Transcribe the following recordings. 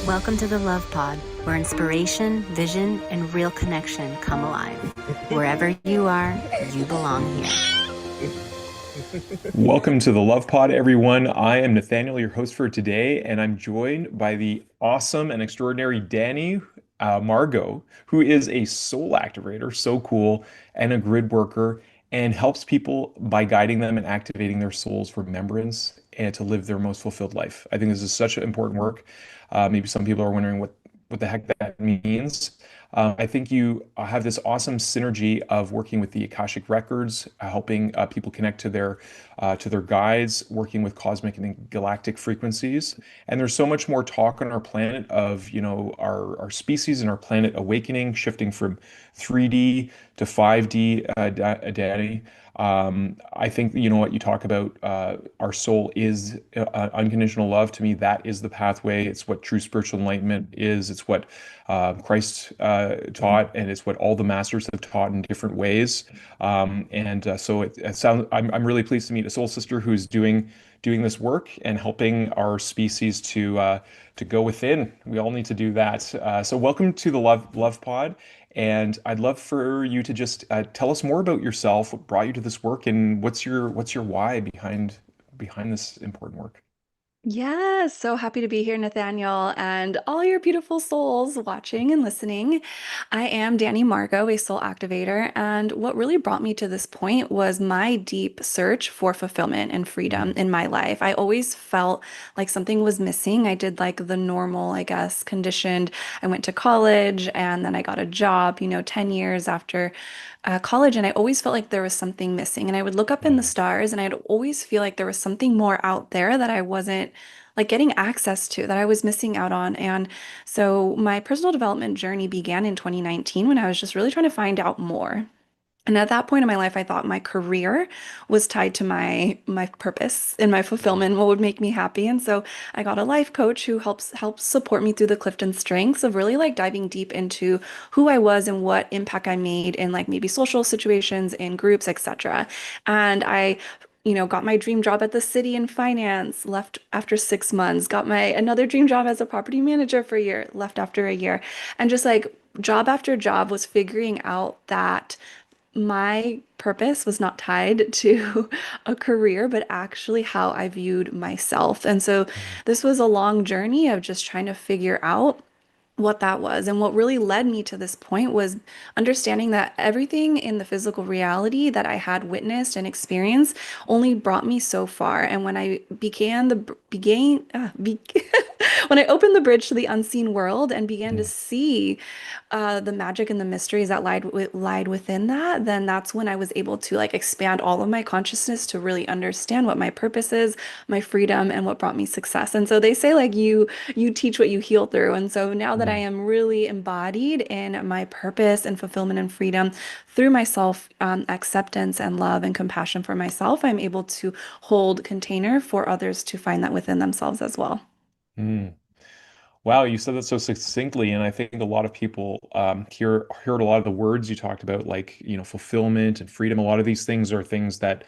Welcome to the Love Pod, where inspiration, vision, and real connection come alive. Wherever you are, you belong here. Welcome to the Love Pod, everyone. I am Nathaniel, your host for today, and I'm joined by the awesome and extraordinary Dani Margeaux, who is a soul activator, so cool, and a grid worker, and helps people by guiding them and activating their soul's remembrance and to live their most fulfilled life. I think this is such important work. Maybe some people are wondering what the heck that means. I think you have this awesome synergy of working with the Akashic Records, helping people connect to their guides, working with cosmic and galactic frequencies. And there's so much more talk on our planet of, our species and our planet awakening, shifting from 3D to 5D, Danny. I think, what you talk about, our soul is unconditional love. To me, that is the pathway. It's what true spiritual enlightenment is. It's what Christ taught, and it's what all the masters have taught in different ways. So it sounds. I'm really pleased to meet a soul sister who's doing this work and helping our species to go within. We all need to do that. So welcome to the Love Pod. And I'd love for you to just tell us more about yourself, what brought you to this work, and what's your why behind this important work. Yes, so happy to be here, Nathaniel, and all your beautiful souls watching and listening. I am Dani Margeaux, a soul activator, and what really brought me to this point was my deep search for fulfillment and freedom Mhm. in my life. I always felt like something was missing. I did like the normal, I guess, conditioned. I went to college and then I got a job, 10 years after college, and I always felt like there was something missing. And I would look up in the Mhm. stars, and I'd always feel like there was something more out there that I wasn't like getting access to, that I was missing out on. And so my personal development journey began in 2019 when I was just really trying to find out more. And at that point in my life, I thought my career was tied to my purpose and my fulfillment, what would make me happy. And so I got a life coach who helps support me through the Clifton strengths of really like diving deep into who I was and what impact I made in like maybe social situations, in groups, etc. And I got my dream job at the city in finance, left after 6 months, got my another dream job as a property manager for a year, left after a year, and just like job after job was figuring out that my purpose was not tied to a career, but actually how I viewed myself. And so this was a long journey of just trying to figure out what that was. And what really led me to this point was understanding that everything in the physical reality that I had witnessed and experienced only brought me so far. And when I when I opened the bridge to the unseen world and began to Mhm. see the magic and the mysteries that lied within that, then that's when I was able to like expand all of my consciousness to really understand what my purpose is, my freedom, and what brought me success. And so they say like you teach what you heal through. And so now that I Mhm. am really embodied in my purpose and fulfillment and freedom through my self acceptance and love and compassion for myself, I'm able to hold container for others to find that within themselves as well. Mhm. Wow, you said that so succinctly, and I think a lot of people heard a lot of the words you talked about, like fulfillment and freedom. A lot of these things are things that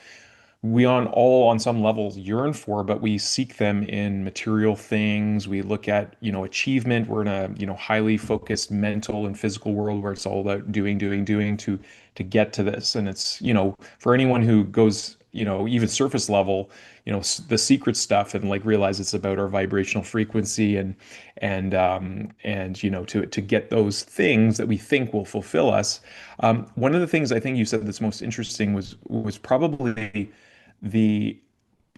we on some levels yearn for, but we seek them in material things. We look at achievement. We're in a highly focused mental and physical world where it's all about doing, doing, doing to get to this. And it's for anyone who goes even surface level, the secret stuff, and like realize it's about our vibrational frequency and to get those things that we think will fulfill us. One of the things I think you said that's most interesting was probably the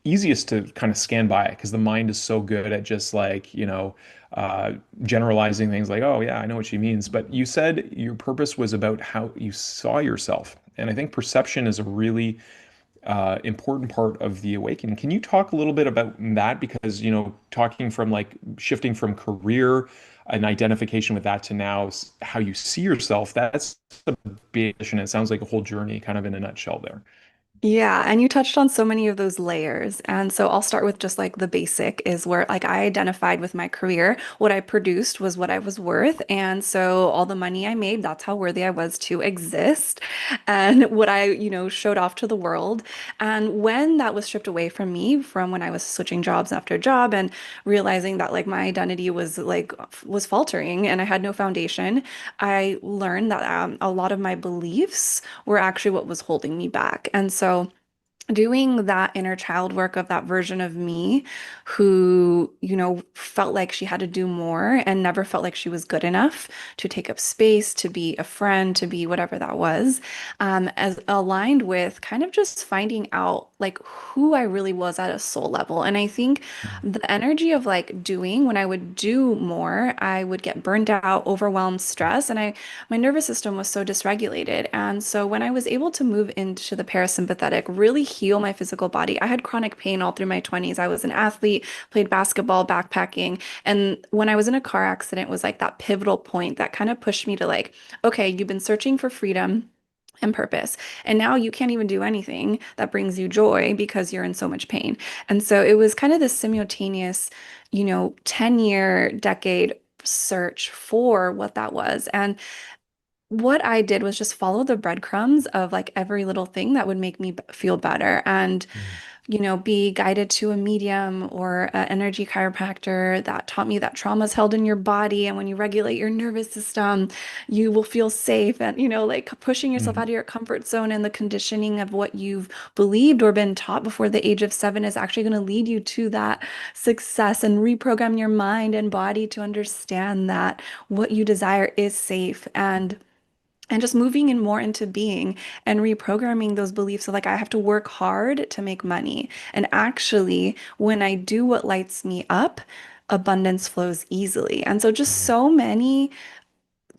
easiest to kind of scan by because the mind is so good at just like generalizing things like, oh yeah, I know what she means. But you said your purpose was about how you saw yourself, and I think perception is a really important part of the awakening. Can you talk a little bit about that? Because, talking from like shifting from career and identification with that to now how you see yourself, that's a big mission. It sounds like a whole journey kind of in a nutshell there. Yeah, and you touched on so many of those layers. And so I'll start with just like the basic is where like I identified with my career. What I produced was what I was worth. And so all the money I made, that's how worthy I was to exist and what I, showed off to the world. And when that was stripped away from me from when I was switching jobs after job and realizing that like my identity was faltering and I had no foundation, I learned that a lot of my beliefs were actually what was holding me back. And so doing that inner child work of that version of me who, felt like she had to do more and never felt like she was good enough to take up space, to be a friend, to be whatever that was, as aligned with kind of just finding out like who I really was at a soul level. And I think the energy of like doing, when I would do more, I would get burned out, overwhelmed, stress, and my nervous system was so dysregulated. And so when I was able to move into the parasympathetic, really heal my physical body, I had chronic pain all through my 20s. I was an athlete, played basketball, backpacking. And when I was in a car accident was like that pivotal point that kind of pushed me to like, okay, you've been searching for freedom and purpose. And now you can't even do anything that brings you joy because you're in so much pain. And so it was kind of this simultaneous, 10-year decade search for what that was. And what I did was just follow the breadcrumbs of like every little thing that would make me feel better. And Mm. be guided to a medium or an energy chiropractor that taught me that trauma is held in your body. And when you regulate your nervous system, you will feel safe. And, like pushing yourself out Mm. of your comfort zone and the conditioning of what you've believed or been taught before the age of 7 is actually going to lead you to that success and reprogram your mind and body to understand that what you desire is safe and just moving in more into being and reprogramming those beliefs of like I have to work hard to make money. And actually, when I do what lights me up, abundance flows easily. And so just Mm. so many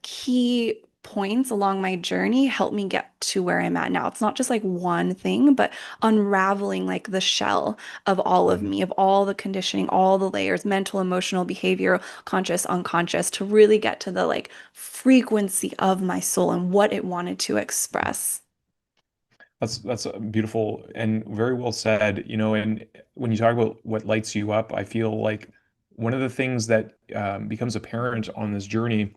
key points along my journey help me get to where I'm at now. It's not just like one thing, but unraveling like the shell of all of Mm. me, of all the conditioning, all the layers, mental, emotional, behavioral, conscious, unconscious, to really get to the like frequency of my soul and what it wanted to express. That's beautiful and very well said. And when you talk about what lights you up, I feel like one of the things that becomes apparent on this journey,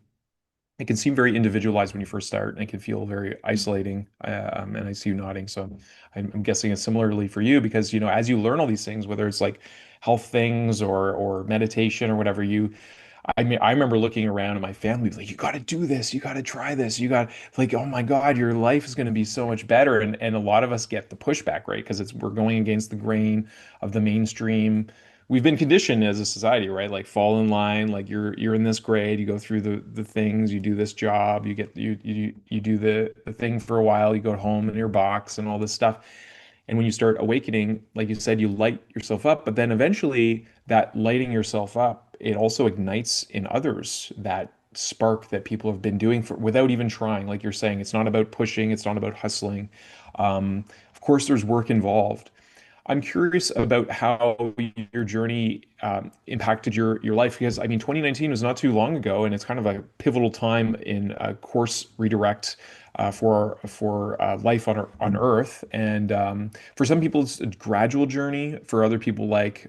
it can seem very individualized when you first start, and it can feel very isolating. And I see you nodding, so I'm guessing it's similarly for you because as you learn all these things, whether it's like health things or meditation or whatever, I mean, I remember looking around and my family was like, "You got to do this. You got to try this. You got like, oh my God, your life is going to be so much better." And a lot of us get the pushback, right? Because we're going against the grain of the mainstream. We've been conditioned as a society, right? Like fall in line. Like you're in this grade. You go through the things. You do this job. You do the thing for a while. You go home in your box and all this stuff. And when you start awakening, like you said, you light yourself up, but then eventually that lighting yourself up, it also ignites in others that spark that people have been doing for without even trying. Like you're saying, it's not about pushing, it's not about hustling. Of course, there's work involved. I'm curious about how your journey impacted your life because I mean 2019 was not too long ago, and it's kind of a pivotal time in a course redirect for life on Earth. And for some people, it's a gradual journey. For other people, like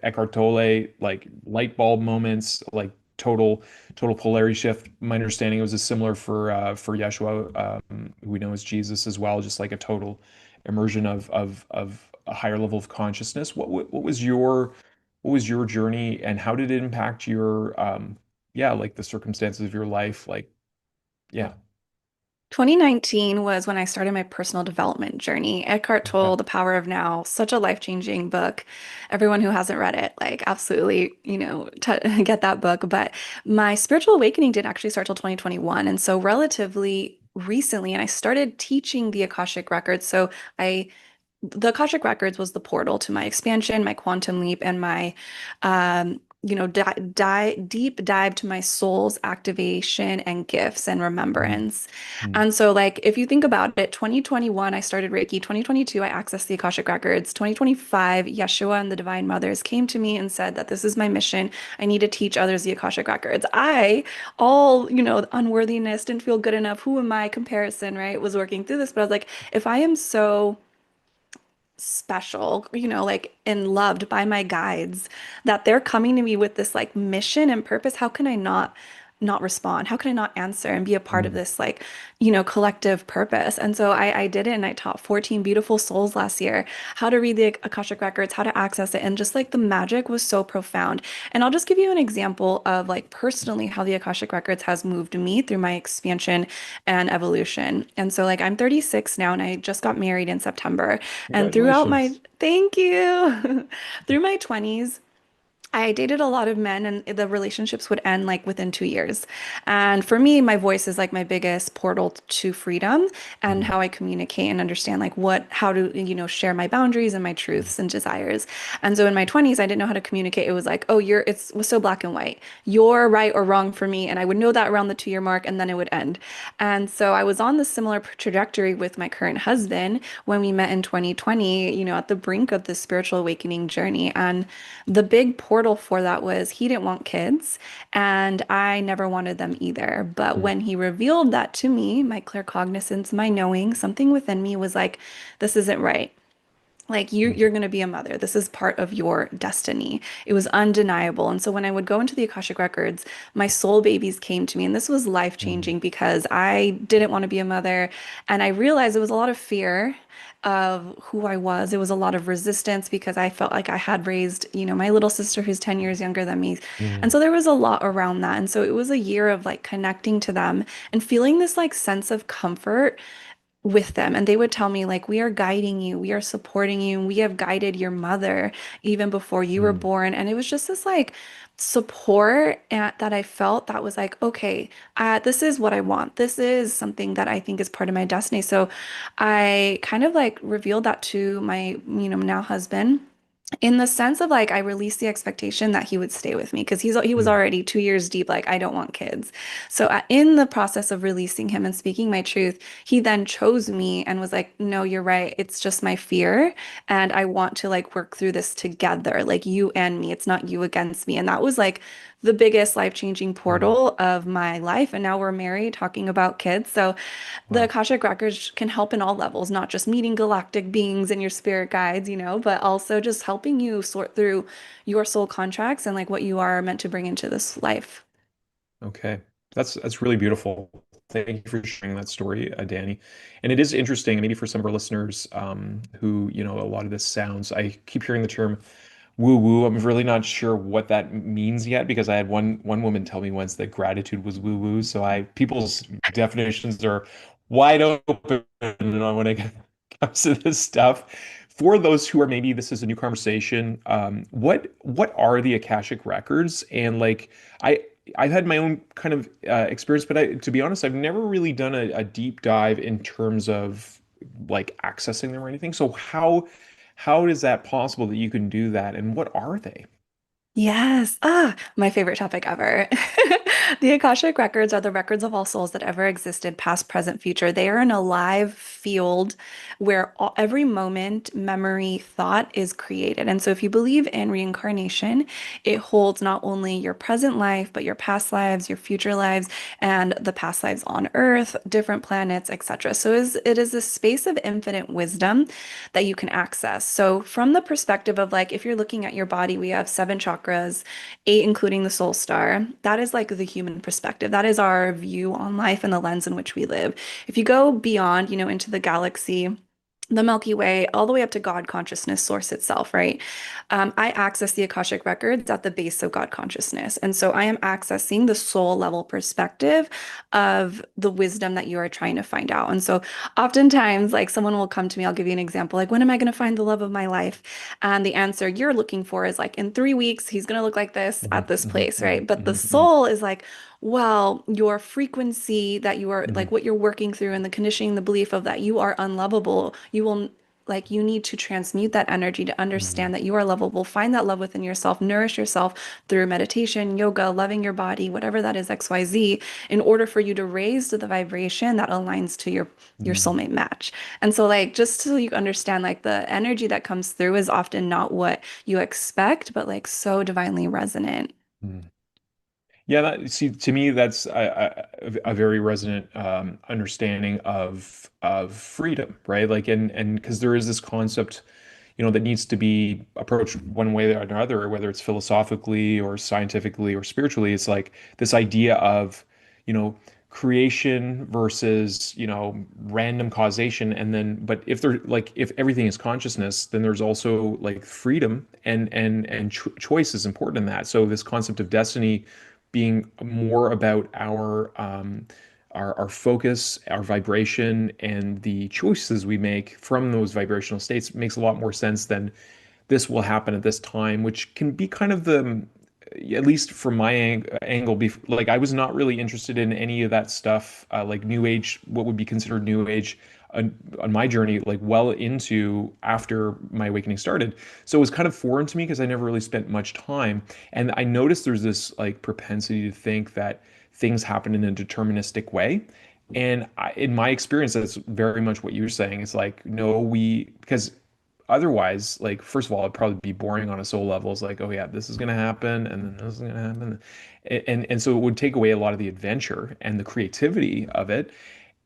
Eckhart Tolle, like light bulb moments, like total polarity shift. My understanding it was a similar for Yeshua, who we know as Jesus as well, just like a total immersion of a higher level of consciousness. What was your journey and how did it impact your yeah, like the circumstances of your life? Like, yeah. 2019 was when I started my personal development journey. Eckhart Okay. Tolle, The Power of Now, such a life-changing book. Everyone who hasn't read it, like absolutely, t get that book. But my spiritual awakening didn't actually start till 2021. And so relatively recently, and I started teaching the Akashic Records. I the Akashic Records was the portal to my expansion, my quantum leap, and my deep dive to my soul's activation and gifts and Mm, remembrance. mm, And so, like, if you think about it, 2021, I started Reiki. 2022, I accessed the Akashic Records. 2025, Yeshua and the Divine Mothers came to me and said that this is my mission. I need to teach others the Akashic Records. All unworthiness, didn't feel good enough. Who am I? Comparison, right? Was working through this, but I was like, if I am so special, like and loved by my guides, that they're coming to me with this like mission and purpose. How can I not respond? How can I not answer and be a part of mm, this like, collective purpose? And so I did it and I taught 14 beautiful souls last year how to read the Akashic Records, how to access it. And just like the magic was so profound. And I'll just give you an example of like personally how the Akashic Records has moved me through my expansion and evolution. And so like I'm 36 now and I just got married in September. And throughout my, congratulations. thank you, through my 20s, I dated a lot of men and the relationships would end like within 2 years. And for me, my voice is like my biggest portal to freedom and Mm, how I communicate and understand like how to, share my boundaries and my mm, truths and desires. And so in my 20s, I didn't know how to communicate. It was like, oh, it was so black and white. You're right or wrong for me. And I would know that around the 2 year mark and then it would end. And so I was on this similar trajectory with my current husband when we met in 2020, at the brink of this spiritual awakening journey. And the big portal for that was he didn't want kids, and I never wanted them either. But mm, when he revealed that to me, my claircognizance, my knowing, something within me was like, this isn't right. Like mm, you're going to be a mother. This is part of your destiny. It was undeniable. And so when I would go into the Akashic Records, my soul babies came to me, and this was life mm, changing because I didn't want to be a mother, and I realized it was a lot of fear of who I was. It was a lot of resistance because I felt like I had raised, my little sister who's 10 years younger than me. And mm, so there was a lot around that. And so it was a year of like connecting to them and feeling this like sense of comfort with them. And they would tell me, like, we are guiding you, we are supporting you, we have guided your mother even before you were mm. born. And it was just this like support that I felt that was like, okay, this is what I want. This is something that I think is part of my destiny. So I kind of like revealed that to my, now husband in the sense of like I released the expectation that he would stay with me because he was Mm, already 2 years deep like I don't want kids. So in the process of releasing him and speaking my truth, he then chose me and was like, no, you're right, it's just my fear and I want to like work through this together, like you and me, it's not you against me. And that was like the biggest life-changing mm. portal of my life, and now we're married talking about kids. So the Wow. Akashic Records can help in all levels, not just meeting galactic beings and your spirit guides, but also just helping you sort through your soul contracts and like what you are meant to bring into this life. Okay. That's really beautiful. Thank you for sharing that story, Danny. And it is interesting, maybe for some of our listeners who, a lot of this sounds, I keep hearing the term woo woo. I'm really not sure what that means yet because I had one woman tell me once that gratitude was woo woo. So people's definitions are wide open when it comes to this stuff. For those who are maybe this is a new conversation, what are the Akashic records? And like I I've had my own kind of experience, but to be honest, I've never really done a deep dive in terms of like accessing them or anything. So how is that possible that you can do that, and what are they? Yes. My favorite topic ever. The Akashic Records are the records of all souls that ever existed, past, present, future. They are in a live field where every moment, memory, thought is created. And so if you believe in reincarnation, it holds not only your present life, but your past lives, your future lives, and the past lives on Earth, different planets, etc. So it is a space of infinite wisdom that you can access. So, from the perspective of like, if you're looking at your body, we have seven chakras, eight, including the soul star. That is like the human perspective. That is our view on life and the lens in which we live. If you go beyond, into the galaxy, the Milky Way, all the way up to God consciousness source itself, right? I access the Akashic records at the base of God consciousness. And so I am accessing the soul level perspective of the wisdom that you are trying to find out. And so oftentimes, like someone will come to me, I'll give you an example, like, when am I going to find the love of my life? And the answer you're looking for is like, in 3 weeks, he's going to look like this Mhm, at this mhm, place, mhm, right? But the mhm, mhm, soul is like, well, your frequency that you are mhm, like what you're working through and the conditioning, the belief of that you are unlovable, you will like you need to transmute that energy to Mm, understand that you are lovable. Find that love within yourself, nourish yourself through meditation, yoga, loving your body, whatever that is, XYZ, in order for you to raise to the vibration that aligns to your mm, soulmate match. And so like just so you understand, like the energy that comes through is often not what you expect, but like so divinely resonant. mm. Yeah, see, to me, that's a very resonant understanding of freedom, right? Like, and because there is this concept, that needs to be approached one way or another, whether it's philosophically or scientifically or spiritually. It's like this idea of, you know, creation versus, random causation. And then, but if everything is consciousness, then there's also like freedom and choice is important in that. So this concept of destiny being more about our focus, our vibration, and the choices we make from those vibrational states makes a lot more sense than this will happen at this time, which can be kind of at least from my angle, like I was not really interested in any of that stuff, like New Age, what would be considered New Age on my journey, like well into after my awakening started. So it was kind of foreign to me because I never really spent much time. And I noticed there's this like propensity to think that things happen in a deterministic way. And in my experience, that's very much what you're saying. It's like, no, because otherwise, like, first of all, it'd probably be boring on a soul level. It's like, oh yeah, this is gonna happen, and then this is gonna happen, and so it would take away a lot of the adventure and the creativity of it.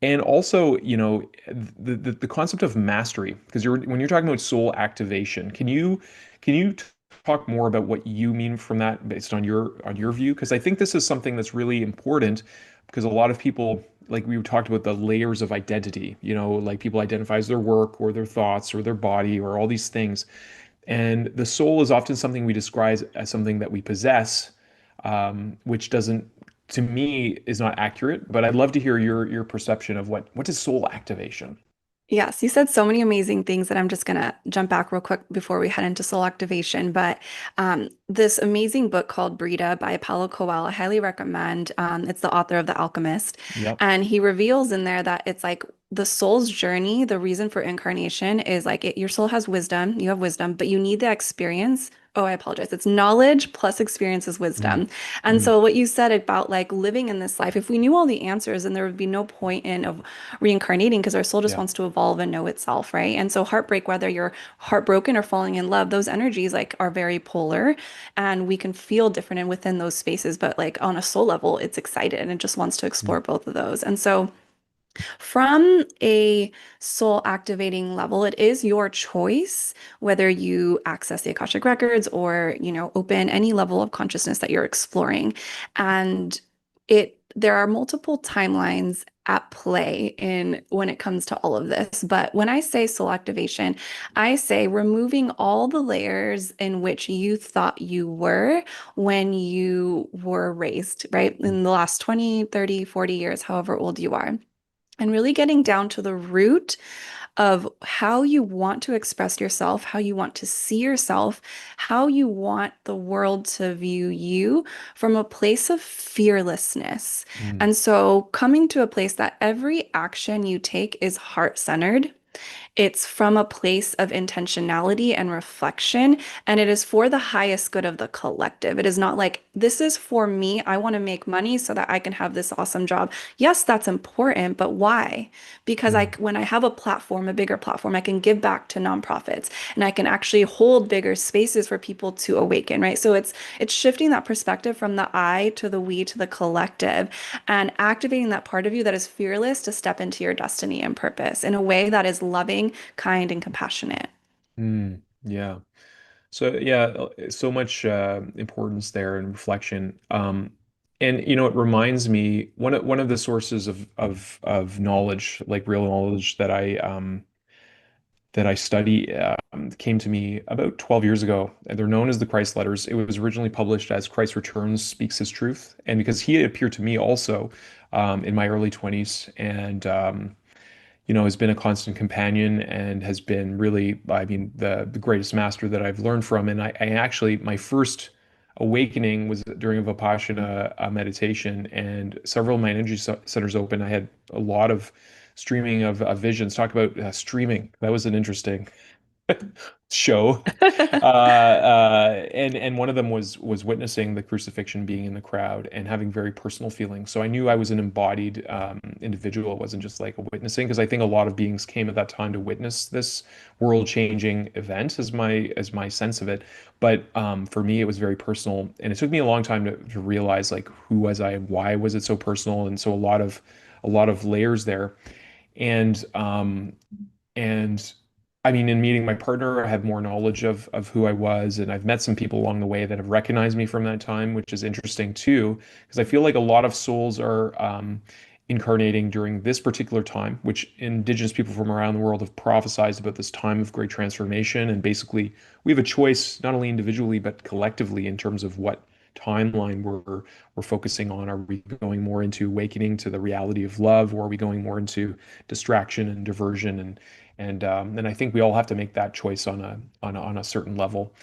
And also, the concept of mastery, because when you're talking about soul activation, can you talk more about what you mean from that based on your view? Because I think this is something that's really important because a lot of people, like we talked about the layers of identity, like people identify as their work or their thoughts or their body or all these things. And the soul is often something we describe as something that we possess, which doesn't, to me, is not accurate. But I'd love to hear your perception of what is soul activation. Yes, you said so many amazing things that I'm just gonna jump back real quick before we head into soul activation. But this amazing book called Brita by Paulo Coelho, I highly recommend. It's the author of The Alchemist, Yep. and he reveals in there that it's like the soul's journey, the reason for incarnation is like your soul has wisdom, you have wisdom, but you need the experience. Oh, I apologize. It's knowledge plus experience is Mm, wisdom. And mm, so what you said about like living in this life, if we knew all the answers, then there would be no point in of reincarnating because our soul just yeah. wants to evolve and know itself, right? And so heartbreak, whether you're heartbroken or falling in love, those energies like are very polar and we can feel different and within those spaces, but like on a soul level, it's excited and it just wants to Mm, explore both of those. And so from a soul activating level, it is your choice whether you access the Akashic Records or, open any level of consciousness that you're exploring. And there are multiple timelines at play in when it comes to all of this. But when I say soul activation, I say removing all the layers in which you thought you were when you were raised, right? mm, In the last 20, 30, 40 years, however old you are and really getting down to the root of how you want to express yourself, how you want to see yourself, how you want the world to view you from a place of fearlessness. mm, And so coming to a place that every action you take is heart-centered. It's from a place of intentionality and reflection, and it is for the highest good of the collective. It is not like, this is for me. I want to make money so that I can have this awesome job. Yes, that's important, but why? Because mm, when I have a platform, a bigger platform, I can give back to nonprofits and I can actually hold bigger spaces for people to awaken, right? So it's shifting that perspective from the I to the we to the collective and activating that part of you that is fearless to step into your destiny and purpose in a way that is loving, kind, and compassionate. yeah. So yeah, so much importance there and reflection. And it reminds me one of the sources of knowledge, like real knowledge that I study came to me about 12 years ago. And they're known as the Christ Letters. It was originally published as Christ Returns Speaks His Truth. And because he appeared to me also in my early 20s and has been a constant companion and has been really, I mean, the greatest master that I've learned from. And I actually, my first awakening was during a Vipassana meditation, and several of my energy centers open. I had a lot of streaming of visions. Talk about streaming. That was an interesting show. And one of them was witnessing the crucifixion, being in the crowd and having very personal feelings. So I knew I was an embodied individual. It wasn't just like a witnessing, because I think a lot of beings came at that time to witness this world-changing event, as my sense of it. But for me, it was very personal, and it took me a long time to realize like who was I, why was it so personal, and so a lot of layers there. And and I mean, in meeting my partner, I have more knowledge of who I was, and I've met some people along the way that have recognized me from that time, which is interesting too, because I feel like a lot of souls are incarnating during this particular time, which Indigenous people from around the world have prophesized about this time of great transformation. And basically, we have a choice, not only individually but collectively, in terms of what timeline we're focusing on. Are we going more into awakening to the reality of love, or are we going more into distraction and diversion? And I think we all have to make that choice on a certain level.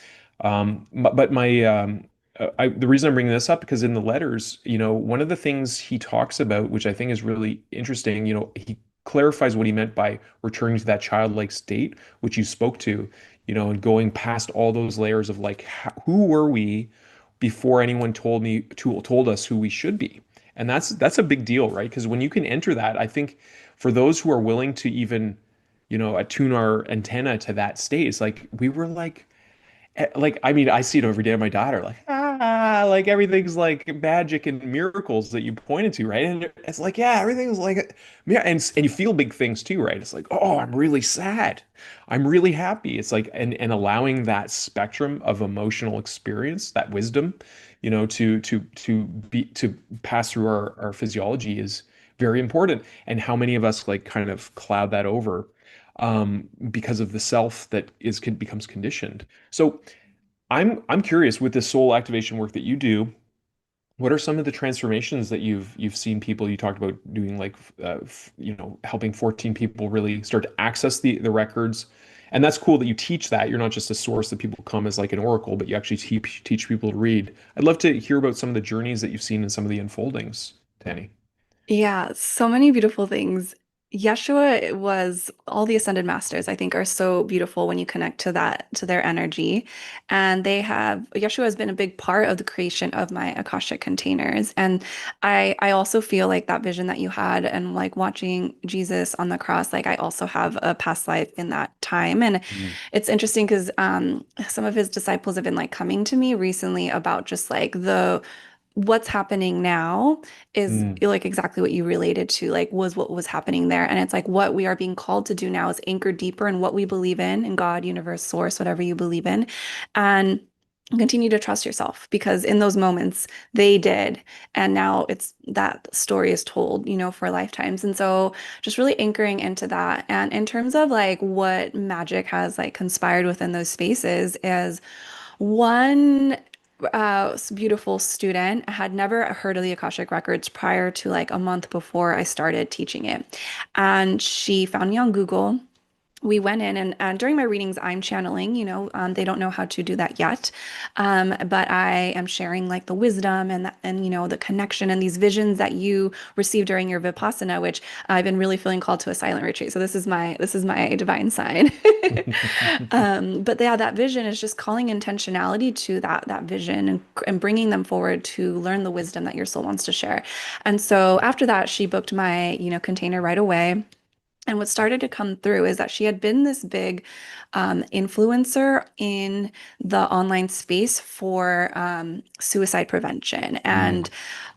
But the reason I'm bringing this up, because in the letters, one of the things he talks about, which I think is really interesting, he clarifies what he meant by returning to that childlike state, which you spoke to, and going past all those layers of like, who were we before anyone told us who we should be. And that's a big deal, right? Because when you can enter that, I think for those who are willing to even attune our antenna to that state. It's like we were like I mean, I see it every day of my daughter, like everything's like magic and miracles that you pointed to, right? And it's like, yeah, everything's like, yeah, and you feel big things too, right? It's like, oh, I'm really sad, I'm really happy. It's like, and allowing that spectrum of emotional experience, that wisdom, to pass through our physiology is very important. And how many of us like kind of cloud that over because of the self that becomes conditioned. So I'm curious, with the soul activation work that you do, what are some of the transformations that you've seen people? You talked about doing like helping 14 people really start to access the records. And that's cool that you teach that. You're not just a source that people come as like an oracle, but you actually teach people to read. I'd love to hear about some of the journeys that you've seen in some of the unfoldings, Danny. Yeah, so many beautiful things. Yeshua was all the ascended masters, I think, are so beautiful when you connect to that, to their energy. And Yeshua has been a big part of the creation of my Akashic containers. And I also feel like that vision that you had and like watching Jesus on the cross, like I also have a past life in that time. And Mm. it's interesting because some of his disciples have been like coming to me recently about just like the what's happening now is Mm. like exactly what you related to, like was what was happening there. And it's like what we are being called to do now is anchor deeper in what we believe in God, universe, source, whatever you believe in. And continue to trust yourself because in those moments they did. And now it's that story is told, for lifetimes. And so just really anchoring into that. And in terms of like what magic has like conspired within those spaces is one beautiful student had never heard of the Akashic Records prior to like a month before I started teaching it. And she found me on Google. We went in and during my readings, I'm channeling, they don't know how to do that yet. But I am sharing like the wisdom and the connection and these visions that you receive during your Vipassana, which I've been really feeling called to a silent retreat. So this is my divine sign. But yeah, that vision is just calling intentionality to that vision and bringing them forward to learn the wisdom that your soul wants to share. And so after that, she booked my, container right away. And what started to come through is that she had been this big influencer in the online space for suicide prevention. Mm.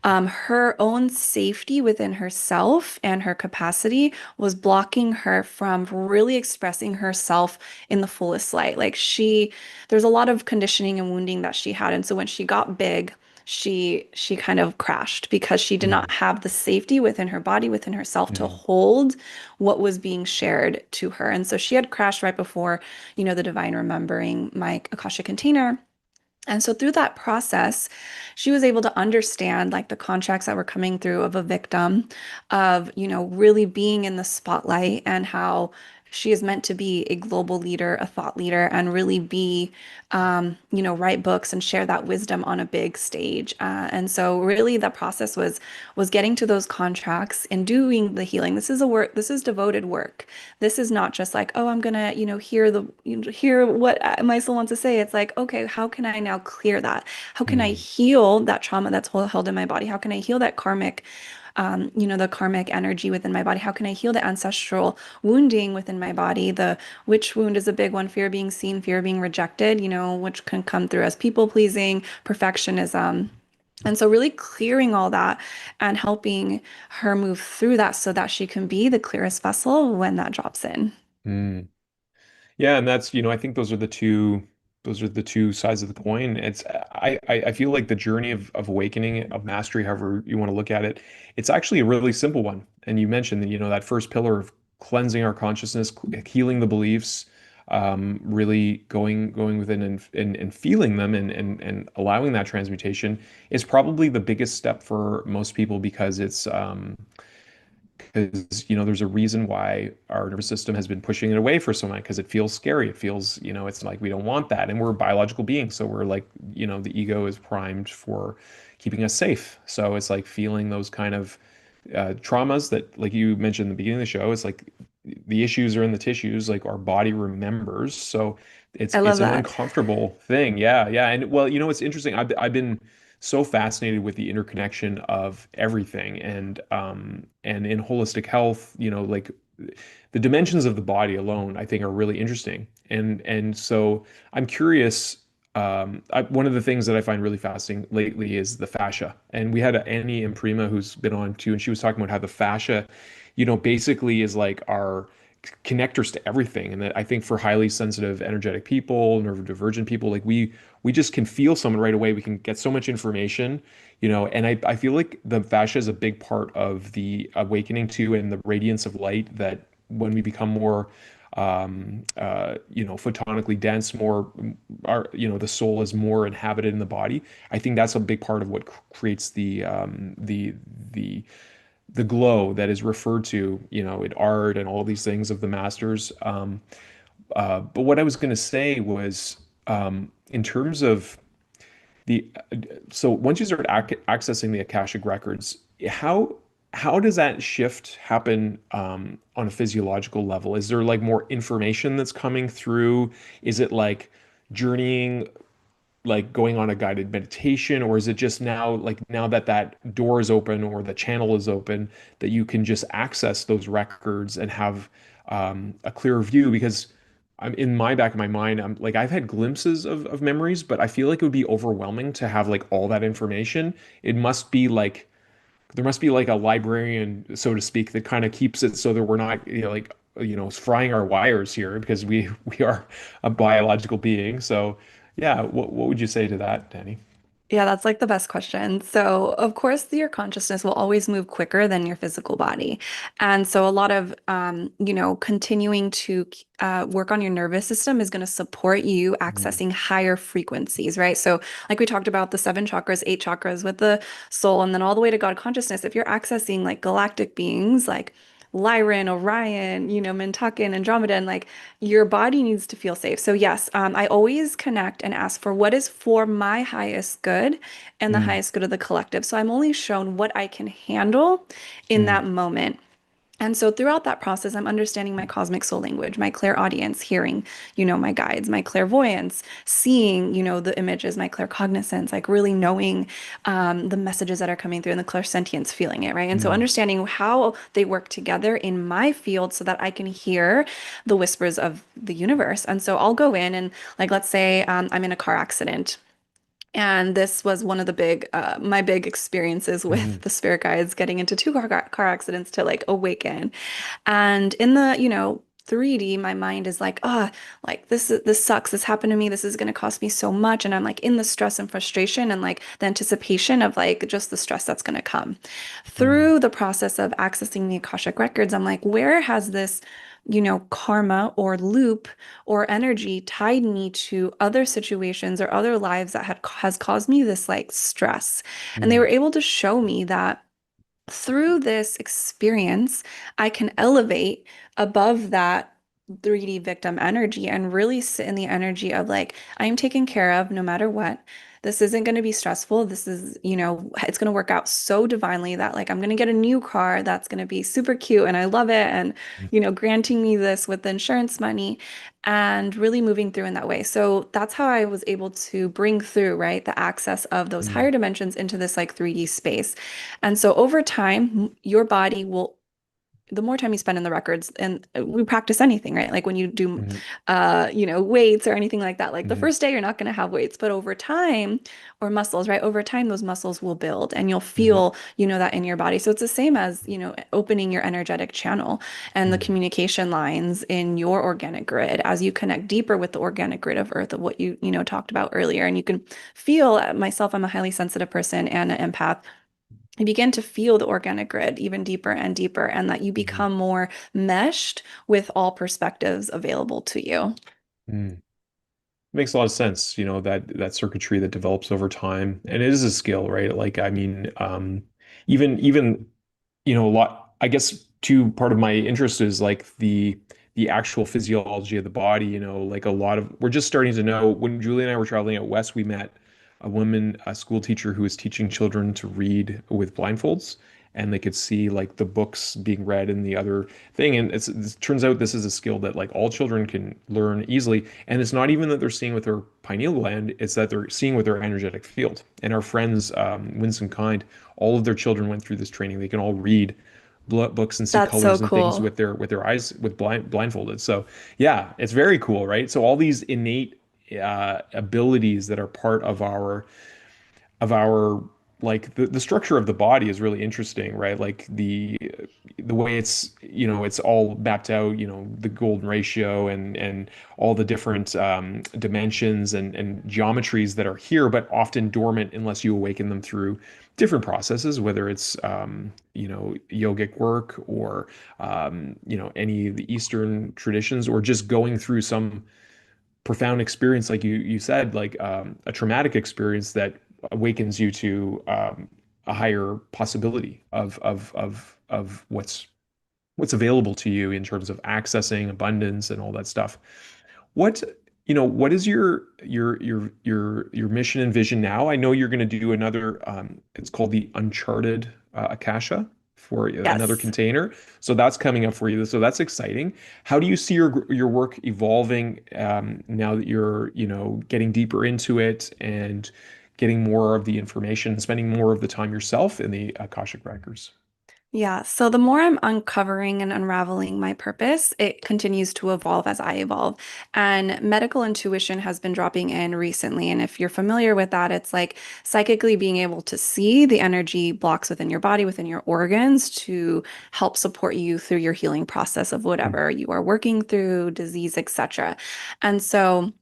And her own safety within herself and her capacity was blocking her from really expressing herself in the fullest light. There's a lot of conditioning and wounding that she had. And so when she got big, she kind of crashed because she did not Mm. have the safety within her body, within herself to Mm. hold what was being shared to her. And so she had crashed right before, the divine remembering my Akasha container. And so through that process, she was able to understand like the contracts that were coming through of a victim of, really being in the spotlight and how she is meant to be a global leader, a thought leader, and really be, write books and share that wisdom on a big stage. And so, really, the process was getting to those contracts and doing the healing. This is a work. This is devoted work. This is not just like, oh, I'm gonna, hear what my soul wants to say. It's like, okay, how can I now clear that? How can I Mm, heal that trauma that's held in my body? How can I heal that karmic the karmic energy within my body? How can I heal the ancestral wounding within my body? The which wound is a big one, fear of being seen, fear of being rejected, which can come through as people pleasing, perfectionism. And so really clearing all that and helping her move through that so that she can be the clearest vessel when that drops in. mm. Yeah, and that's, I think those are the two sides of the coin. I feel like the journey of awakening, of mastery, however you want to look at it, it's actually a really simple one. And you mentioned that, that first pillar of cleansing our consciousness, healing the beliefs, really going within and feeling them and allowing that transmutation is probably the biggest step for most people because there's a reason why our nervous system has been pushing it away for so long because it feels scary. It feels, it's like we don't want that, and we're biological beings, so we're like, the ego is primed for keeping us safe. So it's like feeling those kind of traumas that, like you mentioned in the beginning of the show, it's like the issues are in the tissues, like our body remembers. So it's I love it's an that. uncomfortable thing. Yeah, yeah. And well, it's interesting. I've been so fascinated with the interconnection of everything, and in holistic health, like the dimensions of the body alone, I think are really interesting. And so I'm curious. One of the things that I find really fascinating lately is the fascia. And we had Annie Imprima who's been on too, and she was talking about how the fascia, basically is like our connectors to everything. And that I think for highly sensitive, energetic people, neurodivergent people, like we just can feel someone right away. We can get so much information, and I feel like the fascia is a big part of the awakening too, and the radiance of light that when we become more photonically dense, more the soul is more inhabited in the body. I think that's a big part of what creates the glow that is referred to, in art and all these things of the masters. But what I was going to say was, in terms of the, so once you start accessing the Akashic records, how how does that shift happen on a physiological level? Is there like more information that's coming through? Is it like journeying, like going on a guided meditation, or is it just now, like now that that door is open or the channel is open, that you can just access those records and have a clearer view? Because I'm in my back of my mind, I'm like I've had glimpses of memories, but I feel like it would be overwhelming to have like all that information. It must be like there must be like a librarian, so to speak, that kind of keeps it so that we're not, like, frying our wires here because we are a biological being. So, yeah, what would you say to that, Danny? Yeah, that's like the best question. So, of course, your consciousness will always move quicker than your physical body. And so, a lot of, continuing to work on your nervous system is going to support you Mm, accessing higher frequencies, right? So, like we talked about the seven chakras, eight chakras with the soul, and then all the way to God consciousness. If you're accessing like galactic beings, like Lyran, Orion, Mintucket, Andromeda, and like your body needs to feel safe. So yes, I always connect and ask for what is for my highest good and the mm, highest good of the collective. So I'm only shown what I can handle in mm, that moment. And so throughout that process, I'm understanding my cosmic soul language, my clairaudience, hearing, my guides, my clairvoyance, seeing, the images, my claircognizance, like really knowing the messages that are coming through and the clairsentience, feeling it, right? And so mm, understanding how they work together in my field so that I can hear the whispers of the universe. And so I'll go in and like, let's say I'm in a car accident. And this was one of my big experiences with mm, the spirit guides, getting into two car accidents to like awaken. And in the, 3D, my mind is like, oh, like this sucks. This happened to me. This is going to cost me so much. And I'm like in the stress and frustration and like the anticipation of like just the stress that's going to come. mm, Through the process of accessing the Akashic records, I'm like, where has this, karma or loop or energy tied me to other situations or other lives that has caused me this like stress? And they mm, were able to show me that through this experience, I can elevate above that, 3D victim energy and really sit in the energy of like, I am taken care of no matter what. This isn't going to be stressful. This is, it's going to work out so divinely that like I'm going to get a new car that's going to be super cute and I love it. And, granting me this with the insurance money and really moving through in that way. So that's how I was able to bring through, right, the access of those higher Mm, dimensions into this like 3D space. And so over time, your body will the more time you spend in the records and we practice anything, right? Like when you do, mhm, weights or anything like that, like the mhm, first day you're not going to have weights, but over time or muscles, right? Over time, those muscles will build and you'll mhm, feel, that in your body. So it's the same as, opening your energetic channel and the mhm, communication lines in your organic grid as you connect deeper with the organic grid of earth of what you talked about earlier. And you can feel myself, I'm a highly sensitive person and an empath. You begin to feel the organic grid even deeper and deeper, and that you mhm, become more meshed with all perspectives available to you. mhm. Makes a lot of sense, that circuitry that develops over time. And it is a skill, right? Like, I mean, even a lot, I guess too, part of my interest is like the actual physiology of the body, like a lot of we're just starting to know when Julie and I were traveling out west, we met a woman, a school teacher who was teaching children to read with blindfolds. And they could see like the books being read and the other thing. And it turns out this is a skill that like all children can learn easily. And it's not even that they're seeing with their pineal gland, it's that they're seeing with their energetic field. And our friends, Winsome Kind, all of their children went through this training. They can all read books and see That's so colors and things cool. with their eyes with blindfolded. So yeah, it's very cool, right? So all these innate abilities that are part of our like the structure of the body is really interesting, right? Like the way it's all mapped out, the golden ratio and all the different dimensions and geometries that are here, but often dormant unless you awaken them through different processes, whether it's yogic work or any of the Eastern traditions, or just going through some profound experience, like you said, like a traumatic experience that awakens you to a higher possibility of what's available to you in terms of accessing abundance and all that stuff. What what is your mission and vision now? I know you're going to do another. It's called the Uncharted Akasha for another Yes. container. So that's coming up for you. So that's exciting. How do you see your work evolving now that you're getting deeper into it and getting more of the information, spending more of the time yourself in the Akashic Records? Yeah, so the more I'm uncovering and unraveling my purpose, it continues to evolve as I evolve. And medical intuition has been dropping in recently. And if you're familiar with that, it's like psychically being able to see the energy blocks within your body, within your organs to help support you through your healing process of Mm, whatever you are working through, disease, etc. And so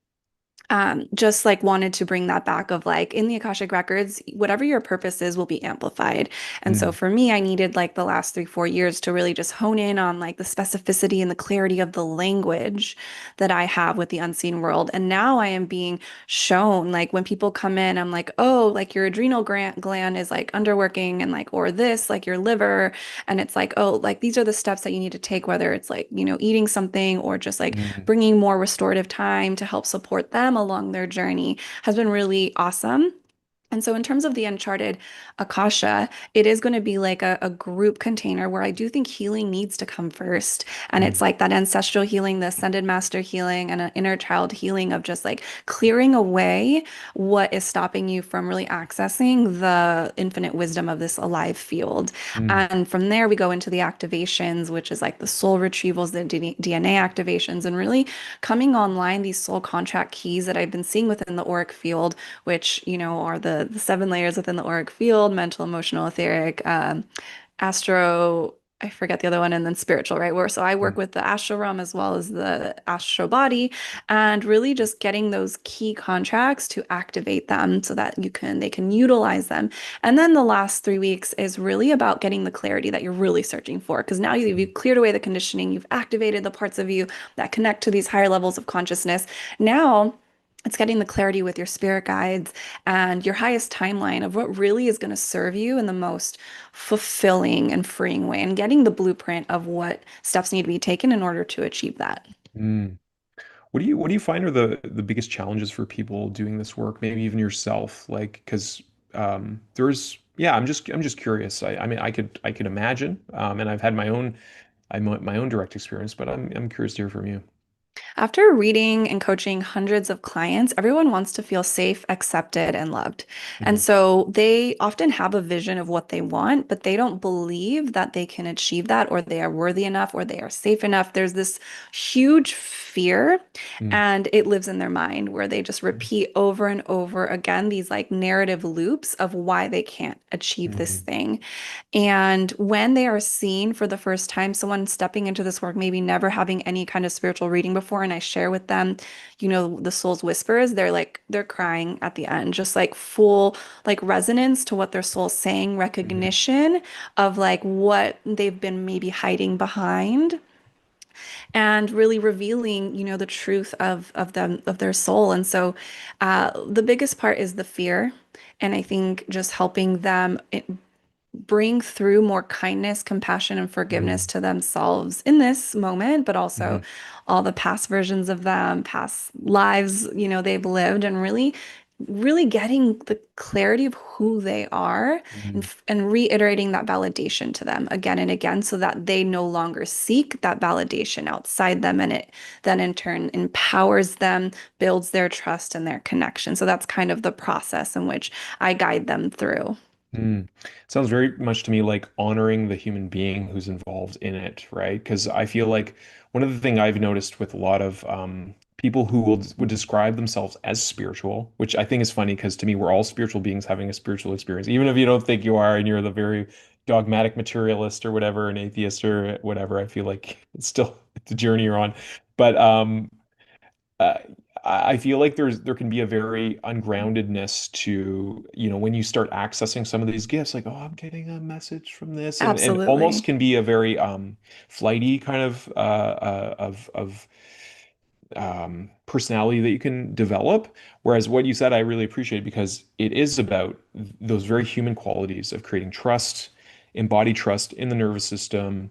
just like wanted to bring that back of like in the Akashic Records, whatever your purpose is will be amplified. And so mm, for me, I needed like the last 3, 4 years to really just hone in on like the specificity and the clarity of the language that I have with the unseen world. And now I am being shown like when people come in, I'm like, oh, like your adrenal gland is like underworking and like, or this, like your liver. And it's like, oh, like these are the steps that you need to take, whether it's like, eating something or just like mm, bringing more restorative time to help support them along their journey has been really awesome. And so, in terms of the Uncharted Akasha, it is going to be like a group container where I do think healing needs to come first. And it's mm, like that ancestral healing, the ascended master healing, and an inner child healing of just like clearing away what is stopping you from really accessing the infinite wisdom of this alive field. mm, And from there, we go into the activations, which is like the soul retrievals, the DNA activations, and really coming online these soul contract keys that I've been seeing within the auric field, which, are the 7 layers within the auric field: mental, emotional, etheric, astro, I forget the other one, and then spiritual, right? Where so I work mm, with the astral realm as well as the astral body, and really just getting those key contracts to activate them so that they can utilize them. And then the last 3 weeks is really about getting the clarity that you're really searching for. Because now you've cleared away the conditioning, you've activated the parts of you that connect to these higher levels of consciousness. Now it's getting the clarity with your spirit guides and your highest timeline of what really is going to serve you in the most fulfilling and freeing way, and getting the blueprint of what steps need to be taken in order to achieve that. Mm. What do you find are the biggest challenges for people doing this work? Maybe even yourself, like because there's yeah, I'm just curious. I mean I could imagine, and I've had my own direct experience, but I'm curious to hear from you. After reading and coaching hundreds of clients, everyone wants to feel safe, accepted, and loved. And Hmm. so they often have a vision of what they want, but they don't believe that they can achieve that or they are worthy enough or they are safe enough. There's this huge fear, Mm. and it lives in their mind where they just repeat over and over again these like narrative loops of why they can't achieve this Mhm. thing. And when they are seen for the first time, someone stepping into this work, maybe never having any kind of spiritual reading before, and I share with them, the soul's whispers, they're crying at the end, just like full like resonance to what their soul's saying, Mhm. recognition of like what they've been maybe hiding behind and really revealing, the truth of them, of their soul. And so the biggest part is the fear. And I think just helping them bring through more kindness, compassion, and forgiveness Mhm. to themselves in this moment, but also Mhm. all the past versions of them, past lives, they've lived, and really, really getting the clarity of who they are Mhm. and reiterating that validation to them again and again so that they no longer seek that validation outside them. And it then in turn empowers them, builds their trust and their connection. So that's kind of the process in which I guide them through. Mm. Sounds very much to me like honoring the human being who's involved in it, right? Because I feel like one of the things I've noticed with a lot of people who would describe themselves as spiritual, which I think is funny because to me we're all spiritual beings having a spiritual experience, even if you don't think you are and you're the very dogmatic materialist or whatever, an atheist or whatever. I feel like it's still the journey you're on, but uh, I feel like there can be a very ungroundedness to, when you start accessing some of these gifts, like, oh, I'm getting a message from this, and almost Absolutely. can be a very flighty kind of personality that you can develop. Whereas what you said, I really appreciate because it is about those very human qualities of creating trust, embody trust in the nervous system,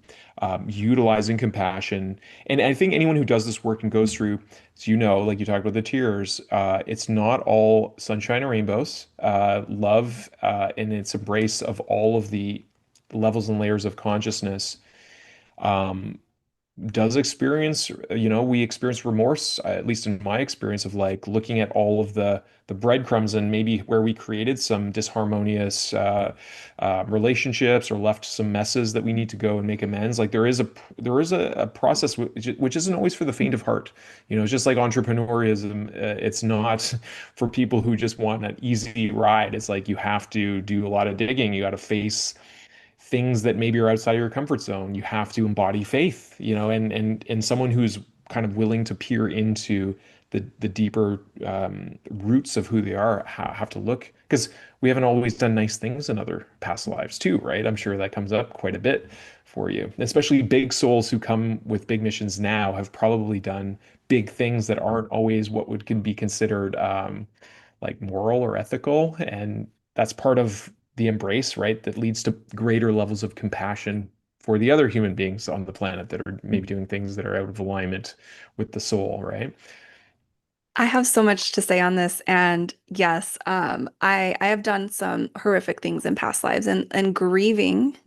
utilizing compassion. And I think anyone who does this work and goes through, as you know, like you talked about the tears, it's not all sunshine and rainbows. Love and its embrace of all of the levels and layers of consciousness does experience, we experience remorse, at least in my experience of like looking at all of the breadcrumbs and maybe where we created some disharmonious relationships or left some messes that we need to go and make amends. Like there is a process which isn't always for the faint of heart. It's just like entrepreneurism. It's not for people who just want an easy ride. It's like you have to do a lot of digging. You got to face things that maybe are outside of your comfort zone. You have to embody faith, and someone who's kind of willing to peer into the deeper roots of who they are have to look because we haven't always done nice things in other past lives too, right? I'm sure that comes up quite a bit for you. Especially big souls who come with big missions now have probably done big things that aren't always what would can be considered like moral or ethical. And that's part of the embrace, right? That leads to greater levels of compassion for the other human beings on the planet that are maybe doing things that are out of alignment with the soul, right? I have so much to say on this, and yes, I have done some horrific things in past lives, and grieving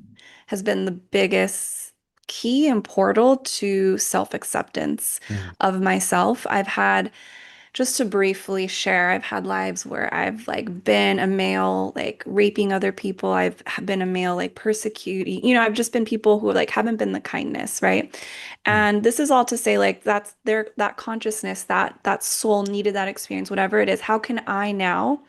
has been the biggest key and portal to self-acceptance Mm. of myself. I've had Just to briefly share, I've had lives where I've like been a male, like raping other people. I've been a male, like persecuting, I've just been people who like haven't been the kindness, right? Mm. And this is all to say, like, that's that consciousness, that soul needed that experience, whatever it is. How can I now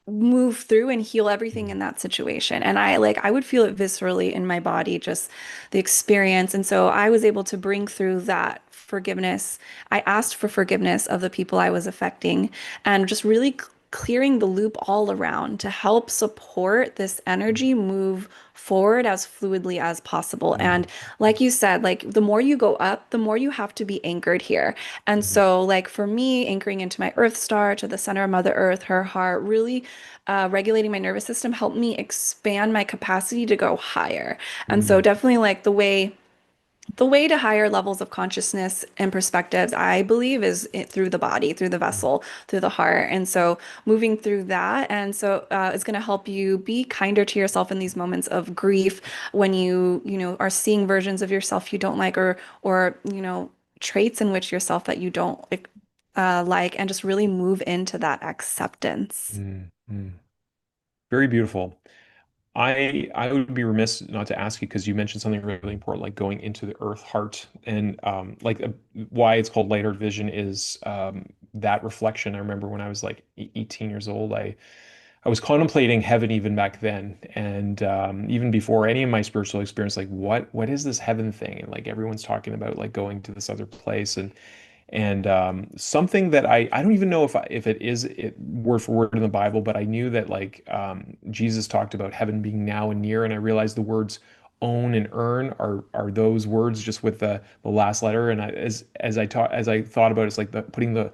move through and heal everything Mm. in that situation? And I would feel it viscerally in my body, just the experience. And so I was able to bring through that forgiveness. I asked for forgiveness of the people I was affecting and just really clearing the loop all around to help support this energy move forward as fluidly as possible. And Mm. like you said, like the more you go up, the more you have to be anchored here. And Mm. so, like for me, anchoring into my Earth star, to the center of Mother Earth, her heart, really regulating my nervous system helped me expand my capacity to go higher. And so, Mm. definitely like the way the way to higher levels of consciousness and perspectives, I believe, is through the body, through the Mm, vessel, through the heart. And so moving through that. And so it's going to help you be kinder to yourself in these moments of grief when are seeing versions of yourself you don't like, or traits in which yourself that you don't like, and just really move into that acceptance. mm, mm. Very beautiful. I would be remiss not to ask you because you mentioned something really important, like going into the earth heart, and why it's called lighter vision is that reflection. I remember when I was like 18 years old, I was contemplating heaven even back then, and even before any of my spiritual experience, like what is this heaven thing? And like everyone's talking about like going to this other place, and something that I don't even know if it is word for word in the Bible, but I knew that like Jesus talked about heaven being now and near, and I realized the words own and earn are those words just with the last letter. And as I thought about it, it's like putting the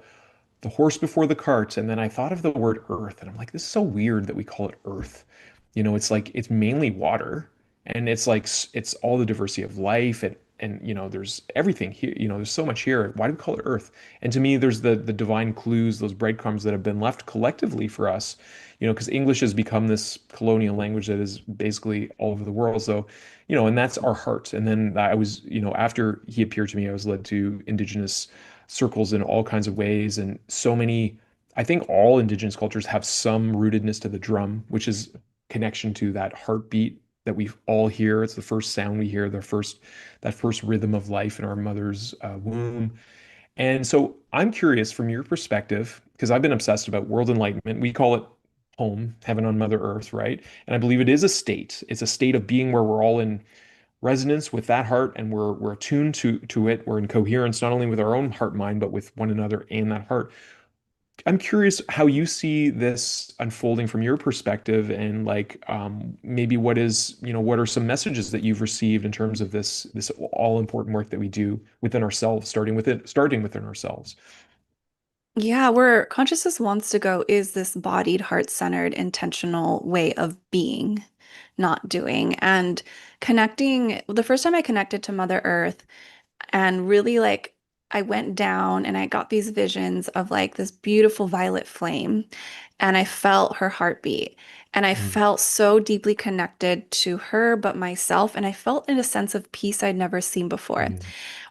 horse before the cart. And then I thought of the word earth, and I'm like, this is so weird that we call it earth. It's like it's mainly water, and it's like it's all the diversity of life, and there's everything here. There's so much here. Why do we call it earth? And to me, there's the divine clues, those breadcrumbs that have been left collectively for us. Because English has become this colonial language that is basically all over the world. So, and that's our heart. And then I was, after he appeared to me, I was led to indigenous circles in all kinds of ways. And so many, I think all indigenous cultures have some rootedness to the drum, which is connection to that heartbeat that we all hear. It's the first sound we hear, that first rhythm of life in our mother's womb. And so I'm curious from your perspective, because I've been obsessed about world enlightenment. We call it home, heaven on Mother Earth, right? And I believe it is a state. It's a state of being where we're all in resonance with that heart, and we're attuned to it. We're in coherence not only with our own heart mind, but with one another and that heart. I'm curious how you see this unfolding from your perspective, and like maybe what are some messages that you've received in terms of this all important work that we do within ourselves, starting within ourselves. Yeah, where consciousness wants to go is this bodied, heart-centered, intentional way of being, not doing. And connecting, the first time I connected to Mother Earth, and really like I went down and I got these visions of like this beautiful violet flame, and I felt her heartbeat, and I Mm, felt so deeply connected to her but myself, and I felt in a sense of peace I'd never seen before mm,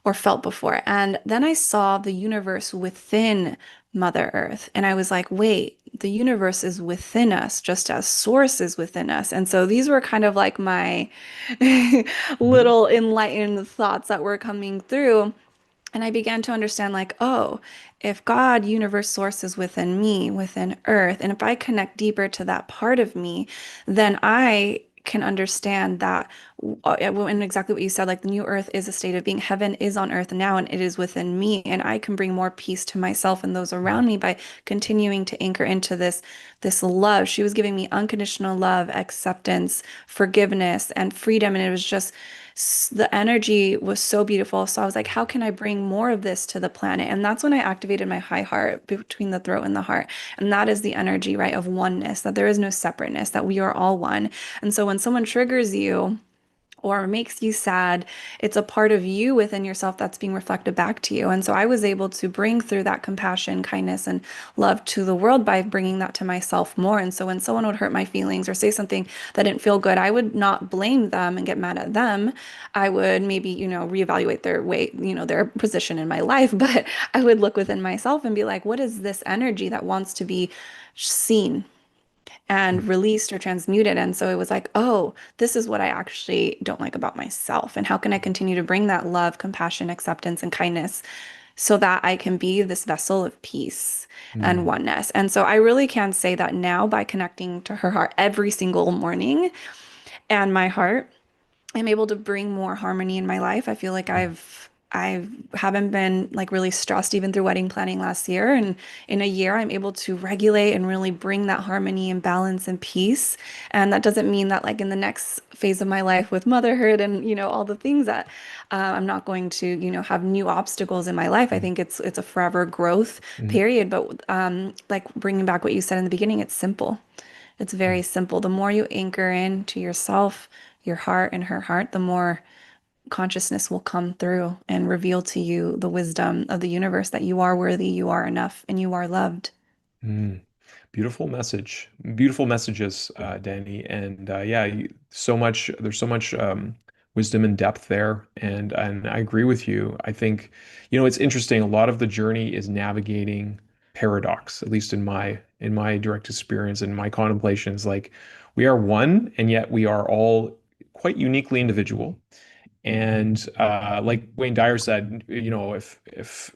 or felt before. And then I saw the universe within Mother Earth, and I was like, wait, the universe is within us just as source is within us. And so these were kind of like my mhm, little enlightened thoughts that were coming through. And I began to understand, like, oh, if God, universe source is within me, within earth, and if I connect deeper to that part of me, then I can understand that, and exactly what you said, like the new earth is a state of being. Heaven is on earth now, and it is within me. And I can bring more peace to myself and those mm, around me by continuing to anchor into this love. She was giving me unconditional love, acceptance, forgiveness, and freedom. And it was just the energy was so beautiful. So I was like, how can I bring more of this to the planet? And that's when I activated my high heart between the throat and the heart. And that is the energy, right, of oneness, that there is no separateness, that we are all one. And so when someone triggers you, or makes you sad, it's a part of you within yourself that's being reflected back to you. And so I was able to bring through that compassion, kindness, and love to the world by bringing that to myself more. And so when someone would hurt my feelings or say something that didn't feel good, I would not blame them and get mad at them. I would maybe, reevaluate their weight, their position in my life, but I would look within myself and be like, what is this energy that wants to be seen mm, and released or transmuted? And so it was like, oh, this is what I actually don't like about myself. And how can I continue to bring that love, compassion, acceptance, and kindness so that I can be this vessel of peace and mm, oneness? And so I really can say that now by connecting to her heart every single morning and my heart, I'm able to bring more harmony in my life. I feel like mm, I haven't been like really stressed even through wedding planning last year. And in a year, I'm able to regulate and really bring that harmony and balance and peace. And that doesn't mean that like in the next phase of my life with motherhood and all the things that I'm not going to have new obstacles in my life. I mm, think it's a forever growth mm, period. But like bringing back what you said in the beginning, it's simple. It's very mm. simple. The more you anchor in to yourself, your heart and her heart, the more consciousness will come through and reveal to you the wisdom of the universe that you are worthy, you are enough, and you are loved. Mm. Beautiful message. Beautiful messages, Danny. And yeah, so much. There's so much wisdom and depth there, and I agree with you. I think, it's interesting. A lot of the journey is navigating paradox, at least in my direct experience and my contemplations. Like we are one, and yet we are all quite uniquely individual. And like Wayne Dyer said, if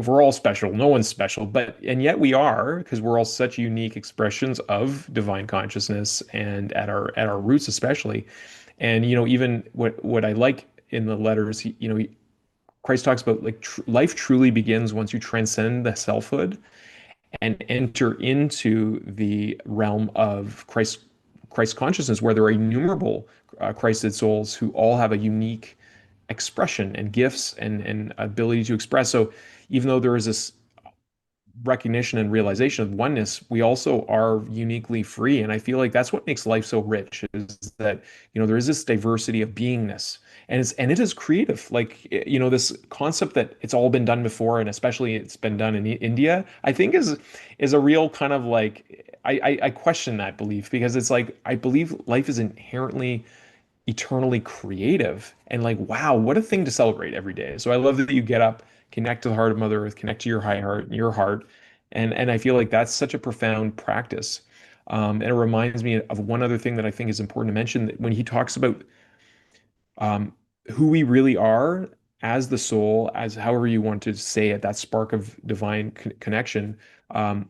we're all special, no one's special, and yet we are, because we're all such unique expressions of divine consciousness, and at our roots especially. And even what I like in the letters, Christ talks about like life truly begins once you transcend the selfhood and enter into the realm of Christ consciousness, where there are innumerable Christed souls who all have a unique expression and gifts and ability to express. So even though there is this recognition and realization of oneness, we also are uniquely free. And I feel like that's what makes life so rich, is that, there is this diversity of beingness. And it is creative. Like, this concept that it's all been done before, and especially it's been done in India, I think is a real kind of like I question that belief, because it's like I believe life is inherently eternally creative, and like, wow, what a thing to celebrate every day. So I love that you get up, connect to the heart of Mother Earth, connect to your high heart and your heart. And I feel like that's such a profound practice. And it reminds me of one other thing that I think is important to mention, that when he talks about um, who we really are as the soul, as however you want to say it, that spark of divine connection, um,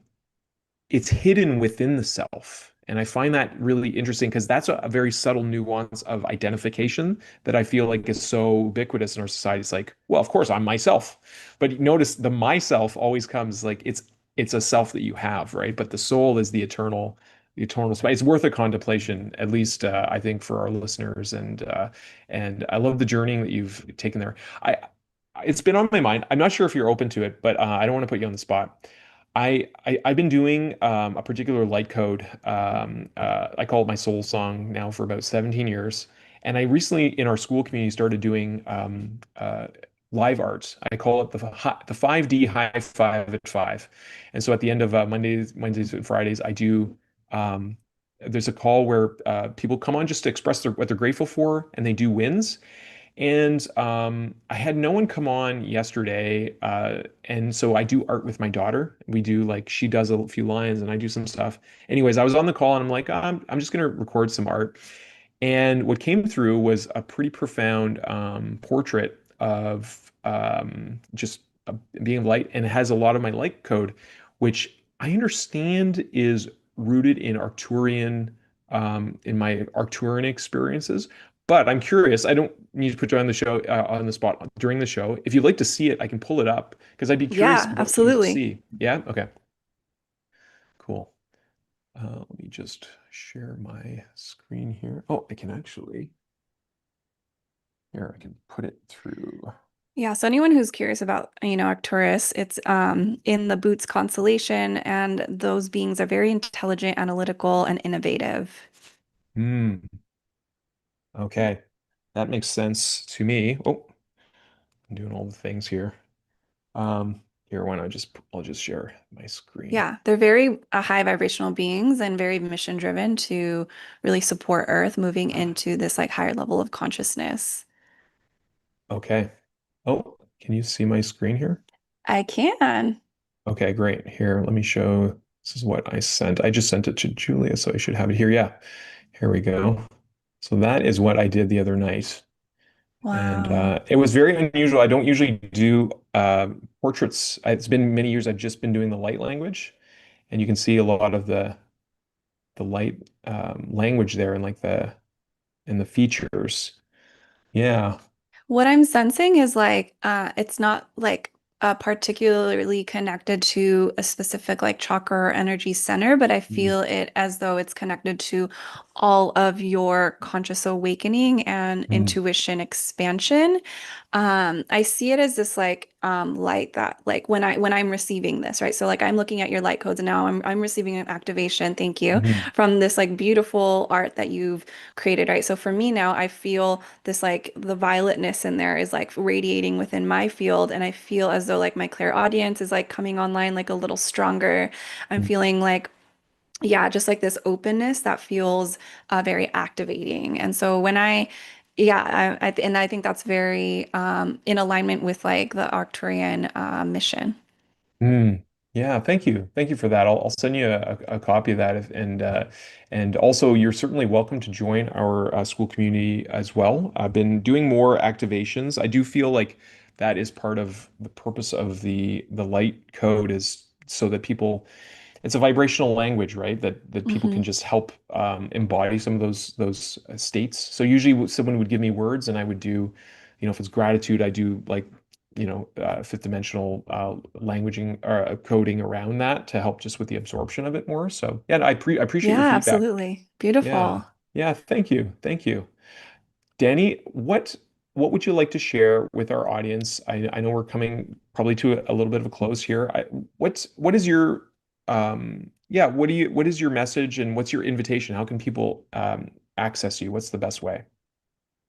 it's hidden within the self. And I find that really interesting, because that's a very subtle nuance of identification that I feel like is so ubiquitous in our society. It's like, well, of course, I'm myself. But notice the myself always comes like it's a self that you have, right? But the soul is the eternal space. It's worth a contemplation, at least I think, for our listeners. And I love the journeying that you've taken there. I It's been on my mind. I'm not sure if you're open to it, but I don't want to put you on the spot. I've been doing a particular light code. I call it my soul song now for about 17 years. And I recently, in our school community, started doing live art. I call it the 5D high five at five. And so at the end of Mondays, Wednesdays, and Fridays, I do. Um, there's a call where people come on just to express what they're grateful for, and they do wins. And I had no one come on yesterday. And so I do art with my daughter. We do, like, she does a few lines and I do some stuff. Anyways, I was on the call and I'm like, I'm just going to record some art. And what came through was a pretty profound portrait of just being of light. And it has a lot of my light code, which I understand is rooted in my Arcturian experiences. But I'm curious. I don't need to put you on the show on the spot during the show. If you'd like to see it, I can pull it up, because I'd be curious Yeah, what you absolutely. see. Yeah. Okay. Cool. Let me just share my screen here. Oh, I can actually. Here, I can put it through. Yeah, so anyone who's curious about, Arcturus, it's in the Boots constellation, and those beings are very intelligent, analytical, and innovative. Hmm. Okay. That makes sense to me. Oh, I'm doing all the things here. Here, why not I'll just share my screen. Yeah, they're very high vibrational beings and very mission driven to really support Earth moving into this like higher level of consciousness. Okay. Oh, can you see my screen here? I can. Okay, great. Here, let me show. This is what I sent. I just sent it to Julia, so I should have it here. Yeah, here we go. So that is what I did the other night. And Wow. it was very unusual. I don't usually do portraits. It's been many years I've just been doing the light language. And you can see a lot of the light language there, and like the features. Yeah. What I'm sensing is like it's not like particularly connected to a specific like chakra or energy center, but I Mm. feel it as though it's connected to all of your conscious awakening and Mm. intuition expansion. I see it as this like light that like when I'm receiving this, right? So like I'm looking at your light codes and now I'm receiving an activation, thank you, Mhm. from this like beautiful art that you've created, right? So for me now, I feel this like the violetness in there is like radiating within my field, and I feel as though like my clairaudience is like coming online like a little stronger. I'm feeling like yeah, just like this openness that feels very activating. And so when yeah, and I think that's very in alignment with like the Arcturian mission. Mm. Yeah, thank you. Thank you for that. I'll send you a copy of that and also you're certainly welcome to join our school community as well. I've been doing more activations. I do feel like that is part of the purpose of the light code is so that people it's a vibrational language, right? That people Hmm. can just help embody some of those states. So usually someone would give me words, and I would do, if it's gratitude, I do like, fifth dimensional languaging or coding around that to help just with the absorption of it more. So yeah, I appreciate your Yeah, feedback. absolutely. Yeah, Beautiful. yeah, thank you. Danny, what would you like to share with our audience? I know we're coming probably to a little bit of a close here. What is your what is your message and what's your invitation? How can people access you? What's the best way?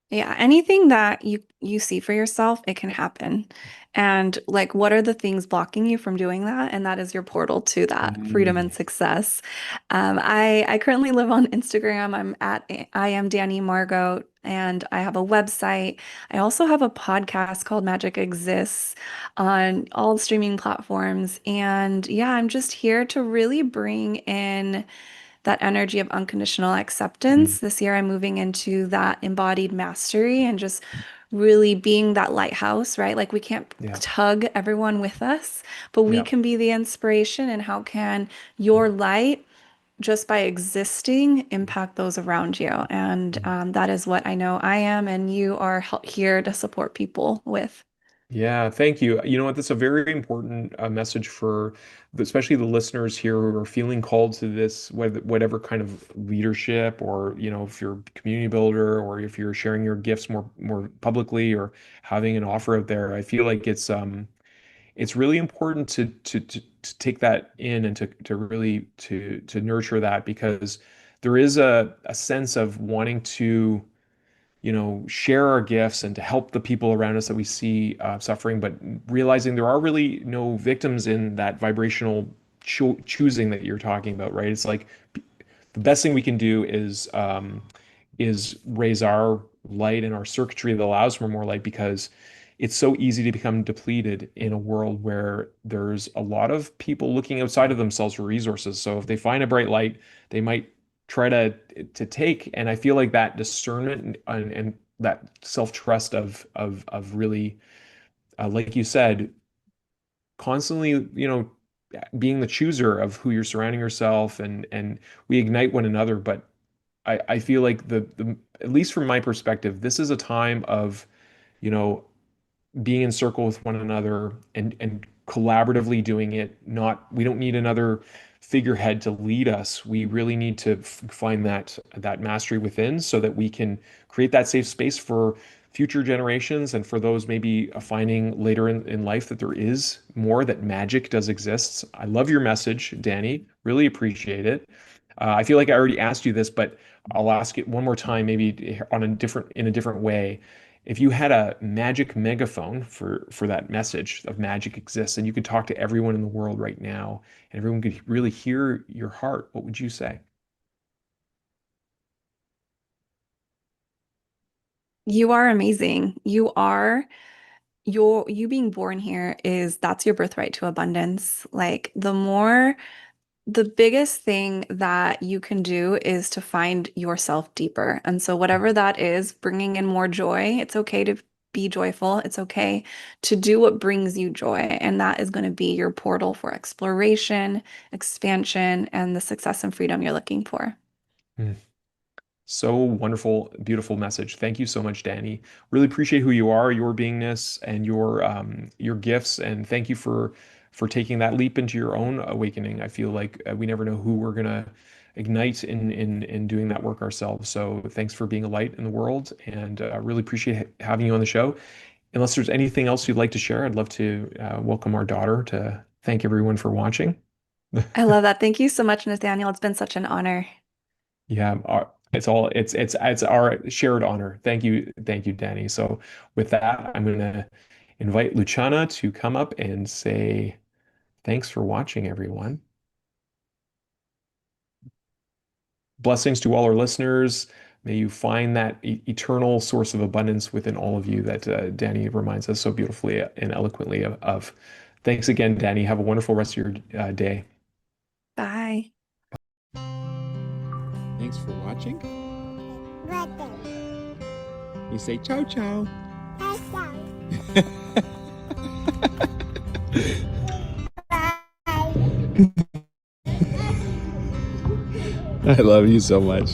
Yeah, anything that you see for yourself, it can happen. And like what are the things blocking you from doing that? And that is your portal to that freedom Mm, and success. I currently live on Instagram. I am Dani Margeaux, and I have a website. I also have a podcast called Magic Exists on all streaming platforms. And yeah, I'm just here to really bring in that energy of unconditional mm, acceptance. This year, I'm moving into that embodied mastery and just really being that lighthouse, right? Like we can't yeah, tug everyone with us, but we yeah. can be the inspiration. And how can your light, just by existing, impact those around you? And Mm. that is what I know I am, and you are here to support people with. Yeah, thank you. You know what? That's a very important message for especially the listeners here who are feeling called to this, whatever kind of leadership, or if you're a community builder, or if you're sharing your gifts more publicly, or having an offer out there. I feel like it's really important to take that in and to really to nurture that because there is a sense of wanting to share our gifts and to help the people around us that we see suffering, but realizing there are really no victims in that vibrational choosing that you're talking about, right? It's like the best thing we can do is raise our light and our circuitry that allows for more light because it's so easy to become depleted in a world where there's a lot of people looking outside of themselves for resources. So if they find a bright light, they might try to take, and I feel like that discernment and that self-trust of really like you said, constantly, being the chooser of who you're surrounding yourself, and we ignite one another. But I feel like the at least from my perspective, this is a time of, you know, being in circle with one another and collaboratively doing it. Not We don't need another figurehead to lead us. We really need to find that mastery within so that we can create that safe space for future generations and for those maybe finding later in life that there is more, that magic does exist. I love your message, Danny. Really appreciate it. I feel like I already asked you this, but I'll ask it one more time, maybe in a different way. If you had a magic megaphone for that message of magic exists, and you could talk to everyone in the world right now, and everyone could really hear your heart, what would you say? You are amazing. You being born here is that's your birthright to abundance. Like the biggest thing that you can do is to find yourself deeper. And so whatever that is, bringing in more joy, it's okay to be joyful. It's okay to do what brings you joy. And that is going to be your portal for exploration, expansion, and the success and freedom you're looking for. Mm. So wonderful, beautiful message. Thank you so much, Danny. Really appreciate who you are, your beingness, and your gifts. And thank you for taking that leap into your own awakening. I feel like we never know who we're gonna ignite in doing that work ourselves. So thanks for being a light in the world, and really appreciate having you on the show. unless there's anything else you'd like to share, I'd love to welcome our daughter to thank everyone for watching. I love that. Thank you so much, Nathaniel. It's been such an honor. Yeah, it's our shared honor. Thank you, Danny. So with that, I'm gonna invite Luciana to come up and say thanks for watching, everyone. Blessings to all our listeners. May you find that eternal source of abundance within all of you that Danny reminds us so beautifully and eloquently of. Thanks again, Danny. Have a wonderful rest of your day. Bye. Thanks for watching. You say ciao ciao. I love you so much.